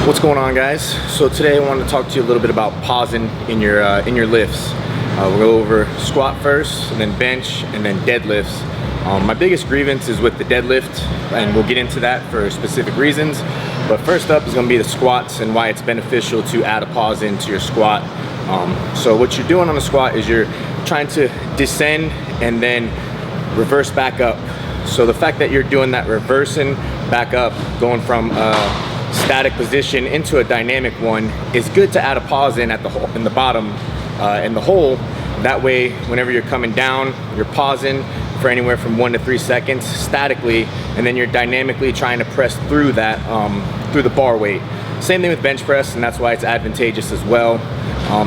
What's going on, guys? So today I wanted to talk to you a little bit about pausing in your lifts. We'll go over squat first, and then bench, and then deadlifts. My biggest grievance is with the deadlift, and we'll get into that for specific reasons. But first up is going to be the squats and why it's beneficial to add a pause into your squat. So what you're doing on the squat is you're trying to descend and then reverse back up. So the fact that you're doing that reversing back up, going from static position into a dynamic one, is good to add a pause in at the hole, in the bottom, in the hole. That way, whenever you're coming down, you're pausing for anywhere from 1 to 3 seconds statically, and then you're dynamically trying to press through that, through the bar weight. Same thing with bench press, and that's why it's advantageous as well.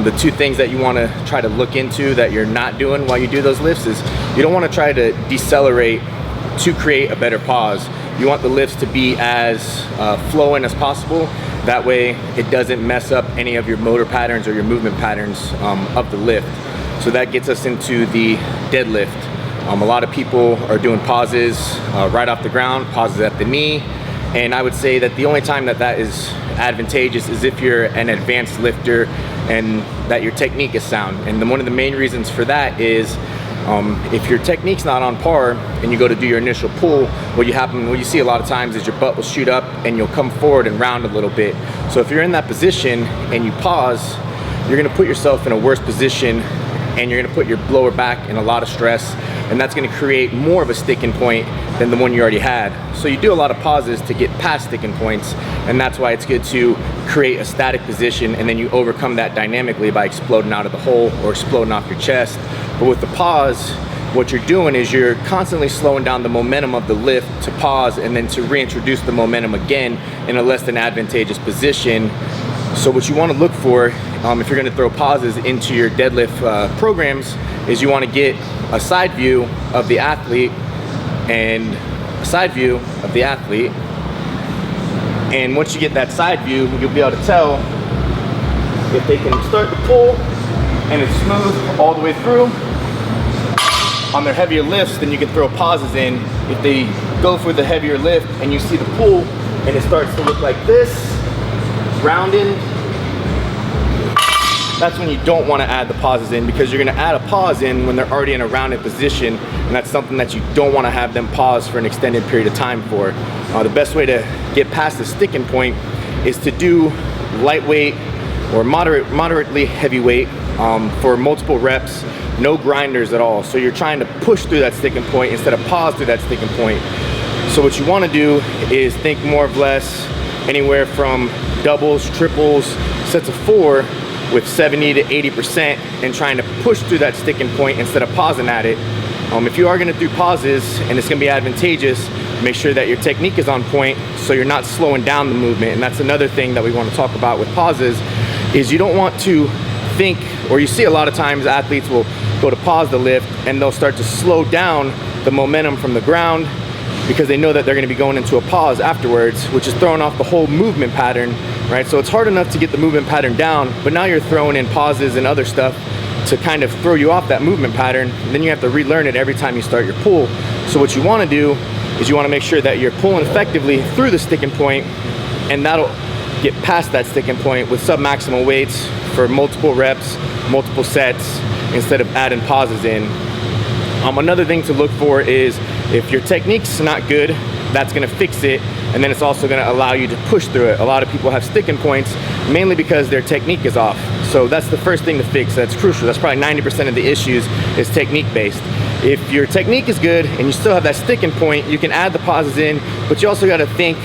The two things that you want to try to look into that you're not doing while you do those lifts is you don't want to try to decelerate to create a better pause. You want the lifts to be as flowing as possible. That way it doesn't mess up any of your motor patterns or your movement patterns of the lift. So that gets us into the deadlift. A lot of people are doing pauses right off the ground, pauses at the knee. And I would say that the only time that that is advantageous is if you're an advanced lifter and that your technique is sound. And one of the main reasons for that is if your technique's not on par and you go to do your initial pull, what you see a lot of times is your butt will shoot up and you'll come forward and round a little bit. So if you're in that position and you pause, you're gonna put yourself in a worse position and you're gonna put your lower back in a lot of stress, and that's gonna create more of a sticking point than the one you already had. So you do a lot of pauses to get past sticking points, and that's why it's good to create a static position and then you overcome that dynamically by exploding out of the hole or exploding off your chest. But with the pause, what you're doing is you're constantly slowing down the momentum of the lift to pause and then to reintroduce the momentum again in a less than advantageous position. So what you want to look for if you're going to throw pauses into your deadlift programs is you want to get a side view of the athlete and a side view of the athlete. And once you get that side view, you'll be able to tell if they can start the pull and it's smooth all the way through. On their heavier lifts, then you can throw pauses in. If they go for the heavier lift and you see the pull and it starts to look like this, rounding, that's when you don't want to add the pauses in, because you're going to add a pause in when they're already in a rounded position, and that's something that you don't want to have them pause for an extended period of time for. The best way to get past the sticking point is to do lightweight or moderately heavyweight for multiple reps, no grinders at all. So you're trying to push through that sticking point instead of pause through that sticking point. So what you want to do is think more of less, anywhere from doubles, triples, sets of 4 with 70 to 80%, and trying to push through that sticking point instead of pausing at it. If you are going to do pauses and it's going to be advantageous, make sure that your technique is on point so you're not slowing down the movement. And that's another thing that we want to talk about with pauses, is you don't want to think, or you see a lot of times athletes will go to pause the lift and they'll start to slow down the momentum from the ground because they know that they're going to be going into a pause afterwards, which is throwing off the whole movement pattern, right? So it's hard enough to get the movement pattern down, but now you're throwing in pauses and other stuff to kind of throw you off that movement pattern, and then you have to relearn it every time you start your pull. So what you want to do is you want to make sure that you're pulling effectively through the sticking point, and that'll get past that sticking point with sub-maximal weights for multiple reps, multiple sets, instead of adding pauses in. Another thing to look for is if your technique's not good, that's going to fix it, and then it's also going to allow you to push through it. A lot of people have sticking points mainly because their technique is off. So that's the first thing to fix. That's crucial. That's probably 90% of the issues is technique based. If your technique is good and you still have that sticking point, you can add the pauses in, but you also got to think,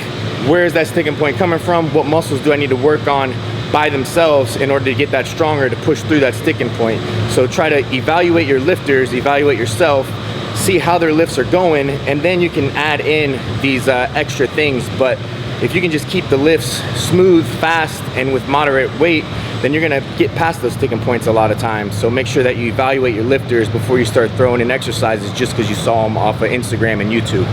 where is that sticking point coming from? What muscles do I need to work on by themselves in order to get that stronger to push through that sticking point? So try to evaluate your lifters, evaluate yourself, see how their lifts are going, and then you can add in these extra things. But if you can just keep the lifts smooth, fast, and with moderate weight, then you're gonna get past those sticking points a lot of times. So make sure that you evaluate your lifters before you start throwing in exercises just because you saw them off of Instagram and YouTube.